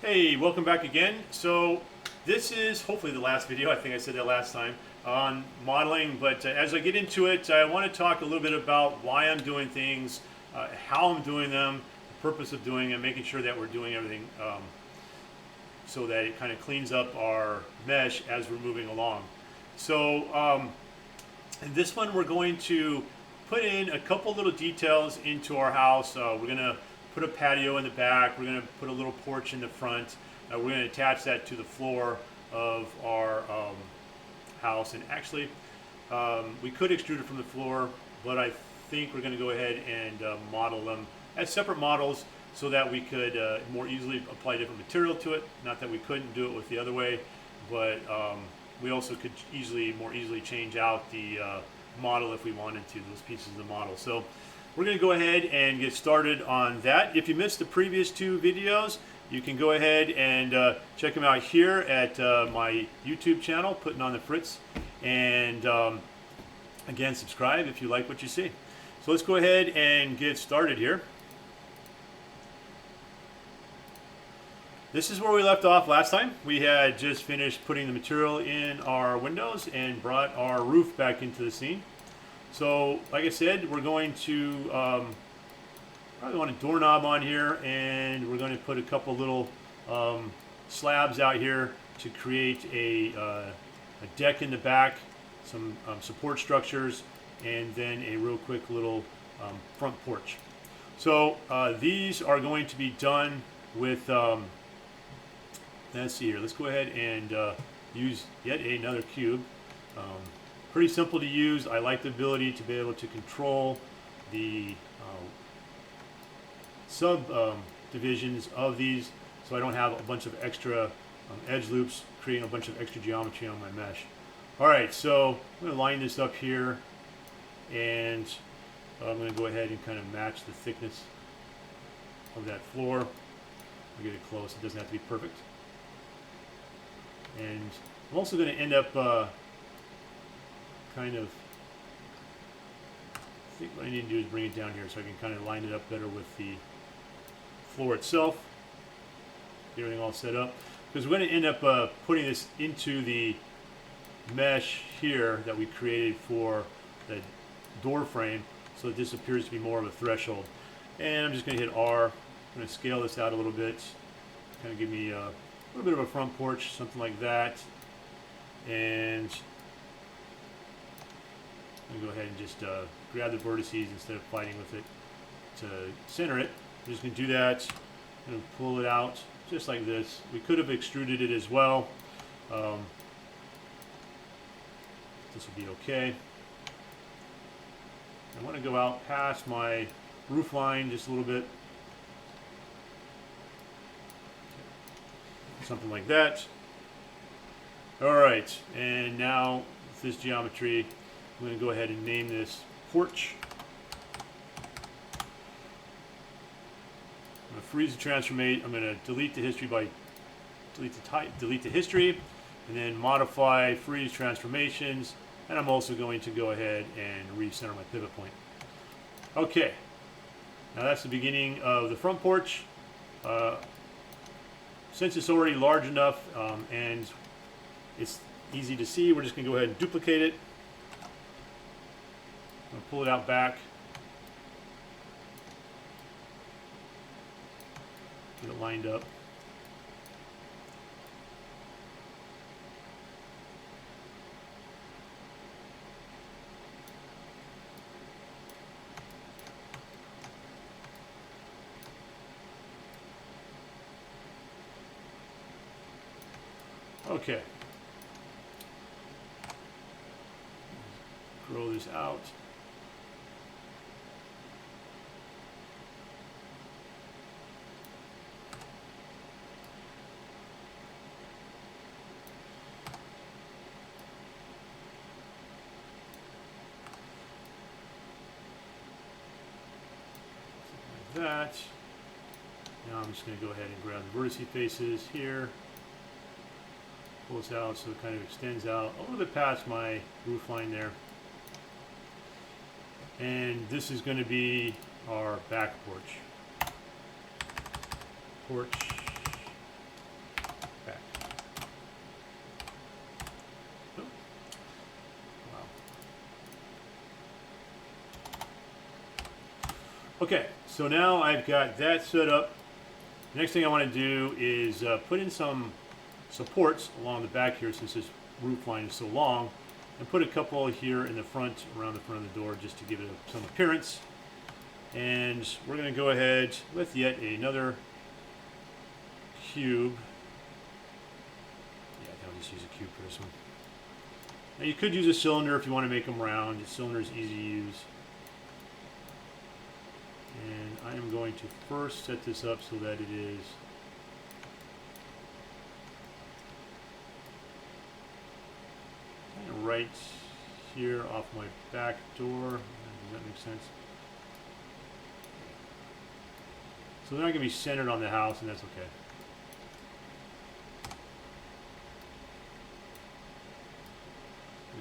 Hey, welcome back again. So this is hopefully the last video, I think I said that last time, on modeling, but as I get into it, I want to talk a little bit about why I'm doing things, how I'm doing them, the purpose of doing it, making sure that we're doing everything so that it kind of cleans up our mesh as we're moving along. So in this one we're going to put in a couple little details into our house. We're going to put a patio in the back, we're going to put a little porch in the front, we're going to attach that to the floor of our house. And actually we could extrude it from the floor, but I think we're going to go ahead and model them as separate models so that we could more easily apply different material to it. Not that we couldn't do it with the other way, but we also could more easily change out the model if we wanted to, those pieces of the model. So we're going to go ahead and get started on that. If you missed the previous two videos, you can go ahead and check them out here at my YouTube channel, Putting on the Fritz. And again, subscribe if you like what you see. So let's go ahead and get started here. This is where we left off last time. We had just finished putting the material in our windows and brought our roof back into the scene. So, like I said, we're going to probably want a doorknob on here, and we're going to put a couple little slabs out here to create a deck in the back, some support structures, and then a real quick little front porch. So these are going to be done with, let's see here, let's go ahead and use yet another cube. Pretty simple to use. I like the ability to be able to control the subdivisions of these, so I don't have a bunch of extra edge loops creating a bunch of extra geometry on my mesh. Alright, so I'm going to line this up here, and I'm going to go ahead and kind of match the thickness of that floor. I'll get it close. It doesn't have to be perfect. And I'm also going to end up I think what I need to do is bring it down here so I can kind of line it up better with the floor itself. Get everything all set up. Because we're going to end up putting this into the mesh here that we created for the door frame, so that this appears to be more of a threshold. And I'm just going to hit R. I'm going to scale this out a little bit. Kind of give me a little bit of a front porch, something like that. And I'm going to go ahead and just grab the vertices instead of fighting with it to center it. I'm just going to do that. I'm going to pull it out just like this. We could have extruded it as well. This will be okay. I want to go out past my roof line just a little bit. Something like that. Alright, and now with this geometry, I'm going to go ahead and name this porch. I'm going to freeze the transformate. I'm going to delete the history by delete the history, and then modify freeze transformations. And I'm also going to go ahead and recenter my pivot point. Okay, now that's the beginning of the front porch. Since it's already large enough and it's easy to see, we're just going to go ahead and duplicate it. I'm going to pull it out back. Get it lined up. Okay. Grow this out. Like that. Now I'm just going to go ahead and grab the vertice faces here. Pull this out so it kind of extends out a little bit past my roof line there. And this is going to be our back porch. Okay, so now I've got that set up. The next thing I want to do is put in some supports along the back here, since this roof line is so long, and put a couple here in the front, around the front of the door, just to give it some appearance. And we're going to go ahead with yet another cube. Yeah, I think I'll just use a cube for this one. Now you could use a cylinder if you want to make them round. The cylinder is easy to use. And I am going to first set this up so that it is kind of right here off my back door. Does that make sense? So they're not going to be centered on the house, and that's okay.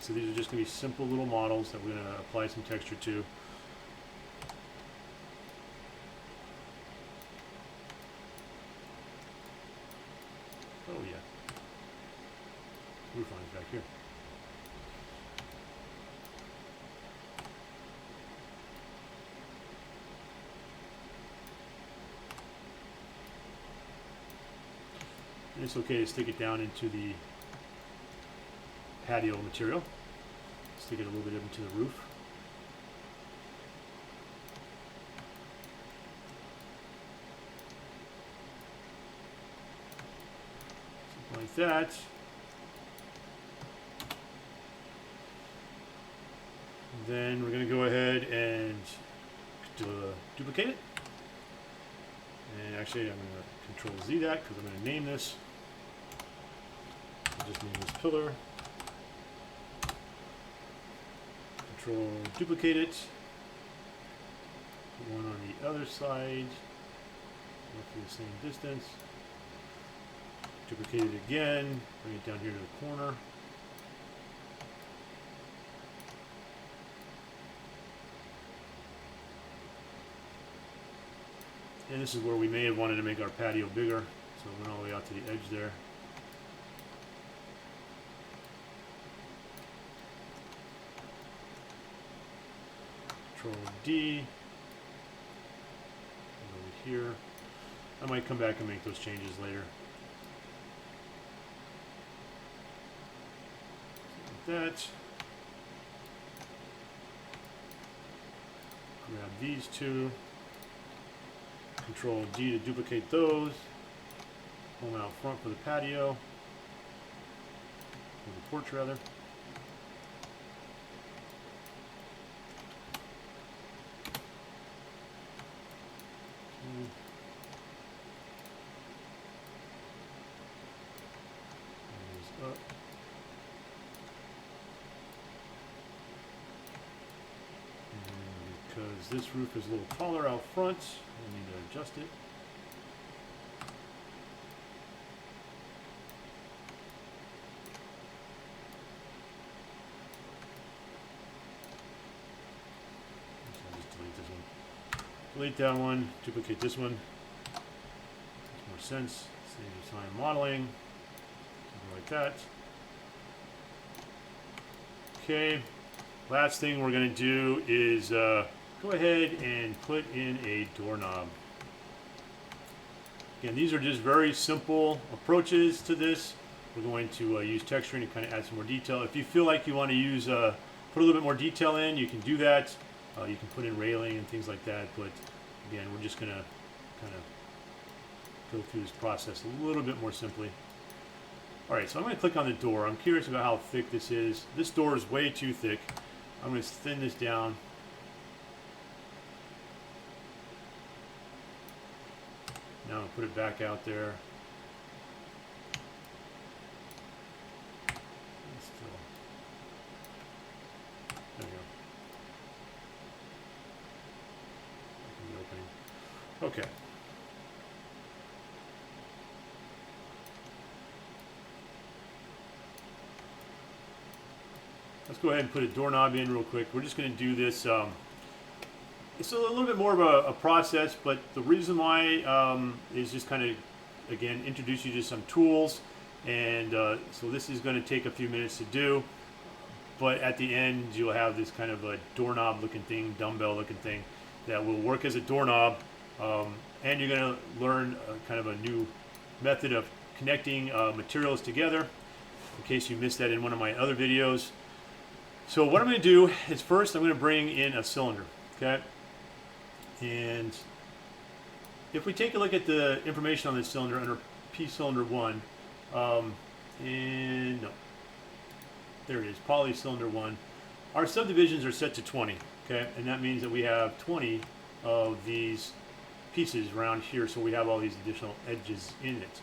So these are just going to be simple little models that we're going to apply some texture to. Oh yeah. Roof line's back here. And it's okay to stick it down into the patio material. Stick it a little bit into the roof. Something like that. Then we're going to go ahead and duplicate it. And actually I'm going to Control Z that because I'm going to name this. I'll just name this pillar. Control duplicate it. Put one on the other side. Roughly the same distance. Duplicate it again. Bring it down here to the corner. And this is where we may have wanted to make our patio bigger, so it went all the way out to the edge there. Control D. And over here. I might come back and make those changes later. Like that. Grab these two. Control D to duplicate those. Pull them out front for the patio. Or the porch rather. Up. And because this roof is a little taller out front, I need to adjust it. So I'll just delete this one. Delete that one, duplicate this one. Makes more sense. Save time modeling. Something like that. Okay. Last thing we're going to do is go ahead and put in a doorknob. Again, these are just very simple approaches to this. We're going to use texturing to kind of add some more detail. If you feel like you want to use, put a little bit more detail in, you can do that. You can put in railing and things like that. But again, we're just going to kind of go through this process a little bit more simply. All right, so I'm going to click on the door. I'm curious about how thick this is. This door is way too thick. I'm going to thin this down. Now I'll put it back out there. There we go. The opening. Okay. Let's go ahead and put a doorknob in real quick. We're just going to do this. It's a little bit more of a process, but the reason why is just kind of, again, introduce you to some tools. And so this is going to take a few minutes to do. But at the end, you'll have this kind of a doorknob looking thing, dumbbell looking thing. that will work as a doorknob, and you're going to learn kind of a new method of connecting materials together, in case you missed that in one of my other videos. So what I'm going to do is first I'm going to bring in a cylinder, okay? And if we take a look at the information on this cylinder under P cylinder 1, and no, there it is, poly cylinder 1, our subdivisions are set to 20, okay? And that means that we have 20 of these pieces around here, so we have all these additional edges in it.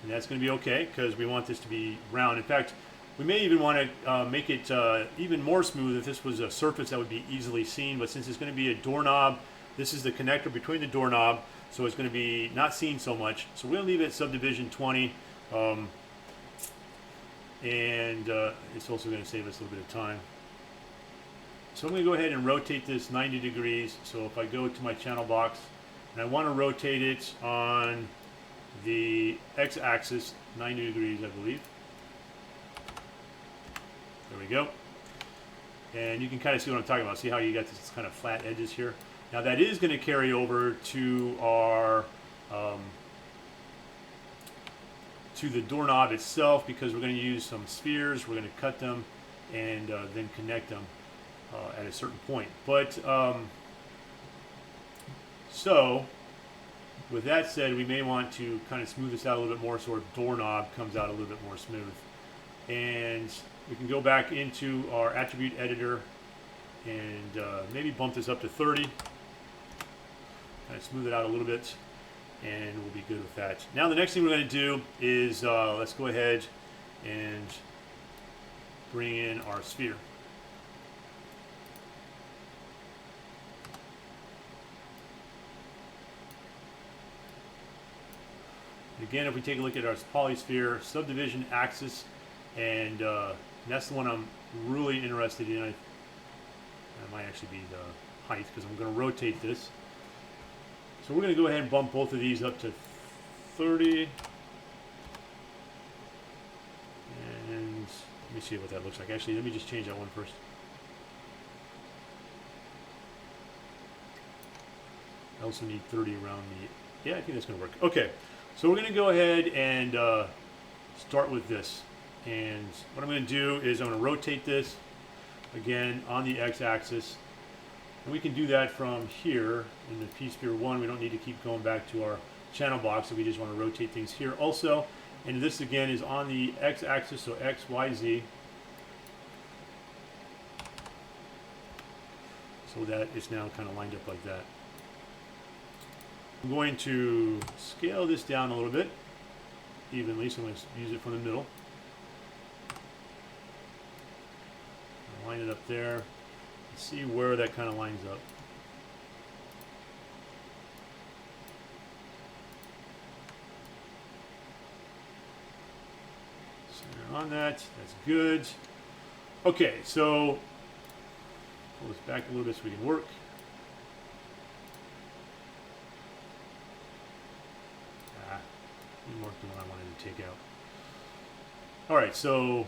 And that's going to be okay because we want this to be round. In fact, we may even want to make it even more smooth if this was a surface that would be easily seen, but since it's going to be a doorknob, this is the connector between the doorknob, so it's going to be not seen so much. So we'll leave it subdivision 20, and it's also going to save us a little bit of time. So I'm going to go ahead and rotate this 90 degrees. So if I go to my channel box, and I want to rotate it on the x-axis, 90 degrees, I believe. There we go. And you can kind of see what I'm talking about. See how you got this kind of flat edges here? Now that is going to carry over to our to the doorknob itself, because we're going to use some spheres. We're going to cut them and then connect them at a certain point. But so with that said, we may want to kind of smooth this out a little bit more so our doorknob comes out a little bit more smooth. And we can go back into our attribute editor and maybe bump this up to 30. Kind of smooth it out a little bit, and we'll be good with that. Now the next thing we're going to do is let's go ahead and bring in our sphere. Again, if we take a look at our polysphere subdivision axis, and that's the one I'm really interested in. That might actually be the height, because I'm going to rotate this. So we're going to go ahead and bump both of these up to 30. And let me see what that looks like. Actually, let me just change that one first. I also need 30 around the... Yeah, I think that's going to work. Okay, so we're going to go ahead and start with this. And what I'm going to do is I'm going to rotate this again on the x-axis. And we can do that from here in the P-sphere 1. We don't need to keep going back to our channel box, so we just want to rotate things here also. And this again is on the x-axis, so X, Y, Z. So that is now kind of lined up like that. I'm going to scale this down a little bit evenly, so I'm going to use it from the middle. Line it up there. See where that kind of lines up. Center on that. That's good. Okay, so pull this back a little bit so we can work. Didn't work the one I wanted to take out. All right, so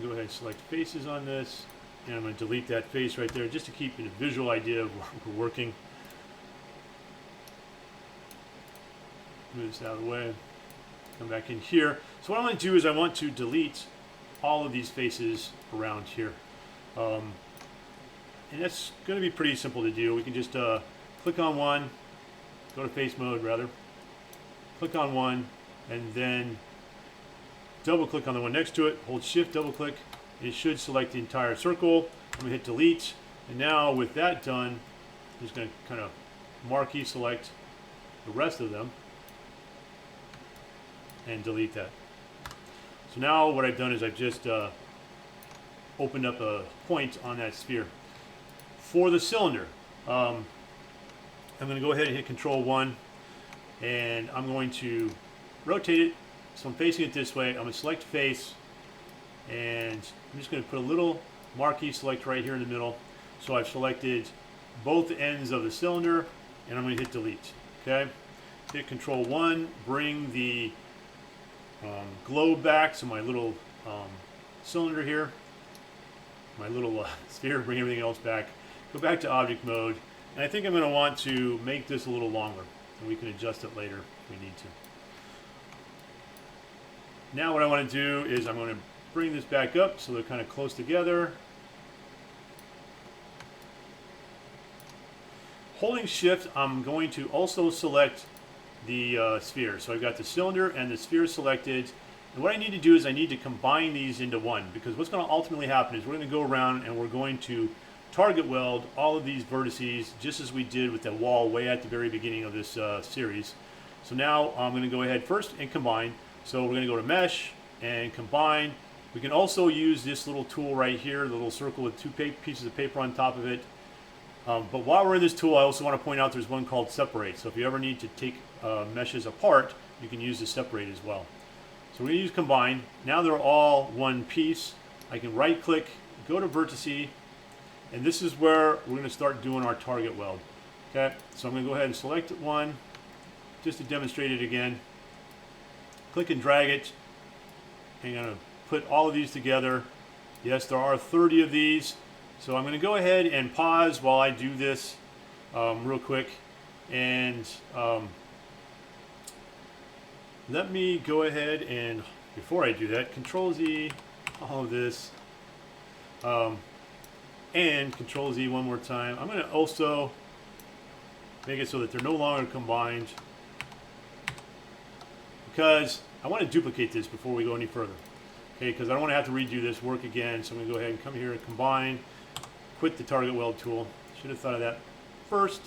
go ahead and select faces on this, and I'm going to delete that face right there just to keep a visual idea of where we're working. Move this out of the way. Come back in here. So what I want to do is I want to delete all of these faces around here. And that's going to be pretty simple to do. We can just click on one, go to face mode rather, click on one, and then double click on the one next to it, hold shift, double click, and it should select the entire circle. I'm going to hit delete, and now with that done, I'm just going to kind of marquee select the rest of them and delete that. So now what I've done is I've just opened up a point on that sphere. For the cylinder, I'm going to go ahead and hit Control 1, and I'm going to rotate it. So I'm facing it this way. I'm going to select face, and I'm just going to put a little marquee select right here in the middle. So I've selected both ends of the cylinder, and I'm going to hit delete. Okay, hit Control 1, bring the globe back. So my little cylinder here, my little sphere, bring everything else back. go back to object mode, and I think I'm going to want to make this a little longer, and we can adjust it later if we need to. Now what I want to do is I'm going to bring this back up so they're kind of close together. Holding shift, I'm going to also select the sphere. So I've got the cylinder and the sphere selected. And what I need to do is I need to combine these into one, because what's going to ultimately happen is we're going to go around and we're going to target weld all of these vertices just as we did with the wall way at the very beginning of this series. So now I'm going to go ahead first and combine. So we're going to go to mesh and combine. We can also use this little tool right here, the little circle with two pieces of paper on top of it. But while we're in this tool, I also want to point out there's one called separate. So if you ever need to take meshes apart, you can use the separate as well. So we're going to use combine. Now they're all one piece. I can right click, go to vertice, and this is where we're going to start doing our target weld. Okay, so I'm going to go ahead and select one just to demonstrate it again. Click and drag it. I'm going to put all of these together. Yes, there are 30 of these. So I'm going to go ahead and pause while I do this real quick. And let me go ahead and, before I do that, Control Z, all of this, and Control Z one more time. I'm going to also make it so that they're no longer combined, because I want to duplicate this before we go any further. Okay, because I don't want to have to redo this work again. So I'm going to go ahead and come here and combine, quit the target weld tool. Should have thought of that first.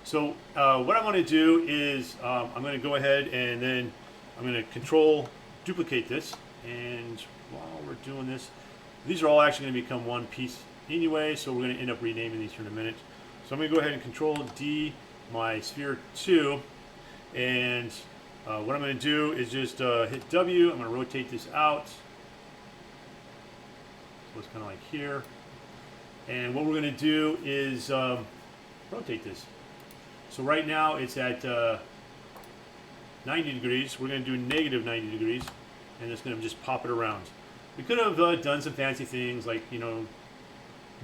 So what I want to do is I'm going to go ahead and then I'm going to control duplicate this. And while we're doing this, these are all actually going to become one piece anyway. So we're going to end up renaming these here in a minute. So I'm going to go ahead and Control D my sphere 2. And what I'm going to do is just hit W. I'm going to rotate this out. So it's kind of like here. And what we're going to do is rotate this. So right now it's at 90 degrees. We're going to do negative 90 degrees, and it's going to just pop it around. We could have done some fancy things like, you know,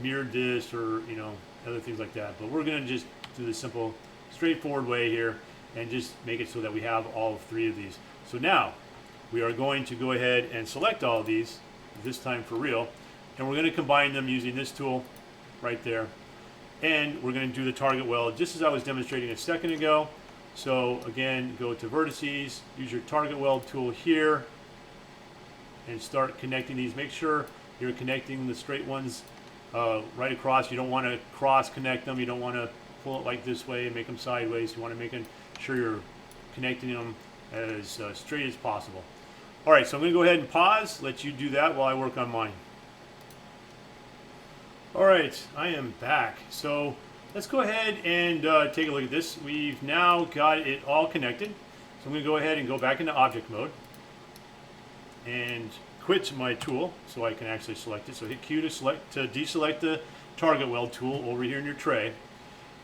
mirrored this or, you know, other things like that. But we're going to just do the simple, straightforward way here and just make it so that we have all 3 of these. So now we are going to go ahead and select all of these, this time for real. And we're going to combine them using this tool right there. And we're going to do the target weld just as I was demonstrating a second ago. So again, go to vertices, use your target weld tool here, and start connecting these. Make sure you're connecting the straight ones right across. You don't want to cross connect them. You don't want to pull it like this way and make them sideways. You want to make sure you're connecting them as straight as possible. All right, so I'm going to go ahead and pause, let you do that while I work on mine. All right, I am back. So let's go ahead and take a look at this. We've now got it all connected. So I'm going to go ahead and go back into object mode and quit my tool so I can actually select it. So hit Q to deselect the target weld tool over here in your tray.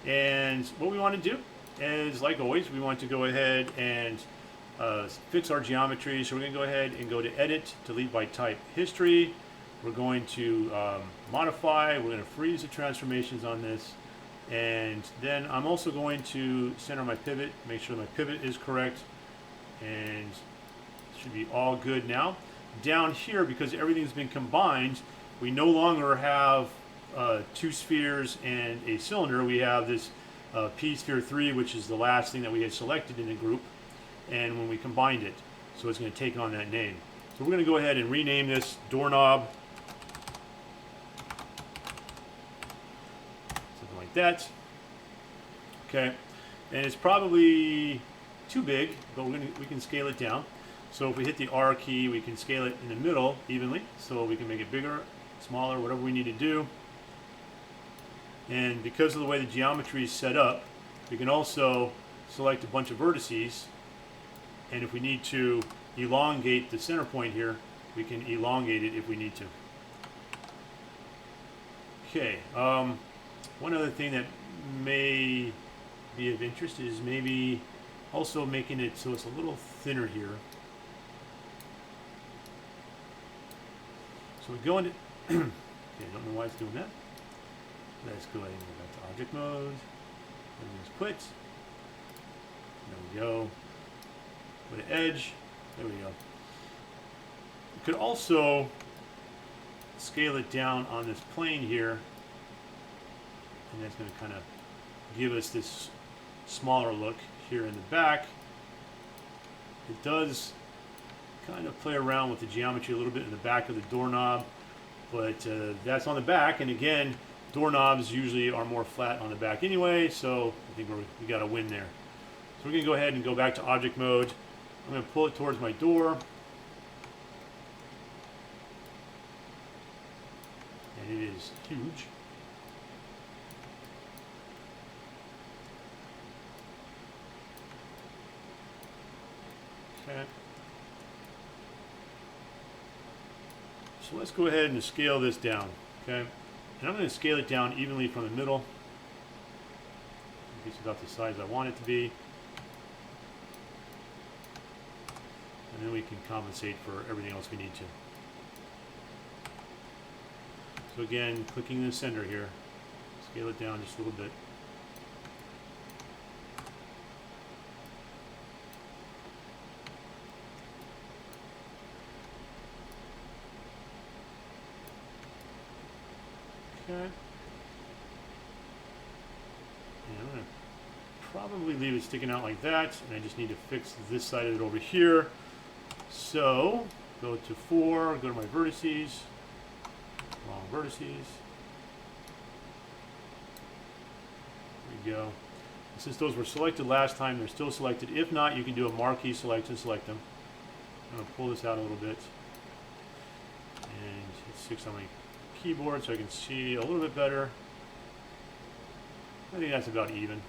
And what we want to do is, like always, we want to go ahead and fix our geometry. So we're going to go ahead and go to Edit, Delete by Type, History. We're going to modify. We're going to freeze the transformations on this. And then I'm also going to center my pivot, make sure my pivot is correct. And it should be all good now. Down here, because everything's been combined, we no longer have 2 spheres and a cylinder. We have this P sphere 3, which is the last thing that we had selected in the group, and when we combined it. So it's going to take on that name. So we're going to go ahead and rename this Doorknob. Something like that. Okay. And it's probably too big, but we can scale it down. So if we hit the R key, we can scale it in the middle evenly. So we can make it bigger, smaller, whatever we need to do. And because of the way the geometry is set up, we can also select a bunch of vertices. And if we need to elongate the center point here, we can elongate it if we need to. Okay, one other thing that may be of interest is maybe also making it so it's a little thinner here. So we go into, okay, I don't know why it's doing that. Let's go ahead and go back to object mode. Everything's quit. There we go. Put an edge. There we go. You could also scale it down on this plane here, and that's going to kind of give us this smaller look here in the back. It does kind of play around with the geometry a little bit in the back of the doorknob, but that's on the back, and again, doorknobs usually are more flat on the back anyway, so I think we got a win there. So we're going to go ahead and go back to object mode. I'm going to pull it towards my door, and it is huge. Okay. So let's go ahead and scale this down, okay? And I'm going to scale it down evenly from the middle. It's about the size I want it to be. And then we can compensate for everything else we need to. So again, clicking the center here, scale it down just a little bit. Okay. And I'm going to probably leave it sticking out like that, and I just need to fix this side of it over here. So, go to 4, go to my vertices, wrong vertices. There we go. And since those were selected last time, they're still selected. If not, you can do a marquee select and select them. I'm going to pull this out a little bit, and it sticks on my keyboard so I can see a little bit better. I think that's about even.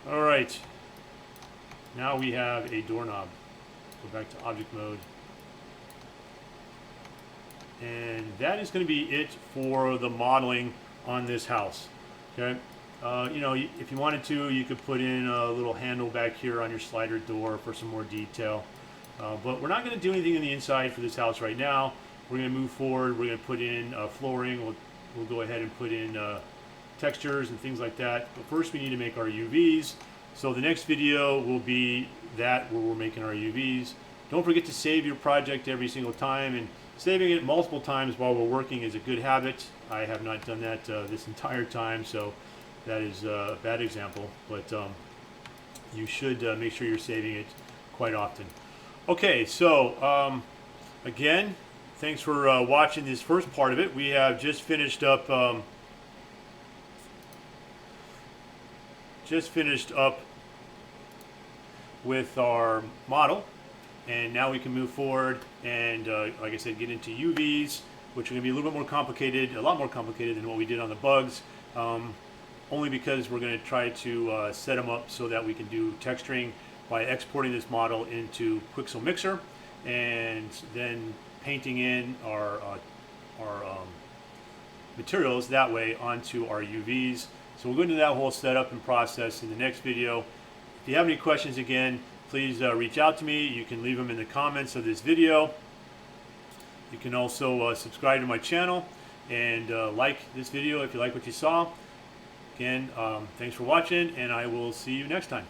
All right, now we have a doorknob. Go back to object mode. And that is going to be it for the modeling on this house. Okay, you know, if you wanted to, you could put in a little handle back here on your slider door for some more detail. But we're not going to do anything in the inside for this house right now. We're going to move forward. We're going to put in flooring. We'll go ahead and put in textures and things like that. But first we need to make our UVs. So the next video will be that where we're making our UVs. Don't forget to save your project every single time, and saving it multiple times while we're working is a good habit. I have not done that this entire time, so that is a bad example. But you should make sure you're saving it quite often. Okay, so again, thanks for watching this first part of it. We have just finished up with our model, and now we can move forward and like I said, get into UVs, which are going to be a little bit more complicated, a lot more complicated than what we did on the bugs, only because we're going to try to set them up so that we can do texturing by exporting this model into Quixel Mixer and then painting in our materials that way onto our UVs. So we'll go into that whole setup and process in the next video. If you have any questions, again, please reach out to me. You can leave them in the comments of this video. You can also subscribe to my channel and like this video if you like what you saw. Again, thanks for watching, and I will see you next time.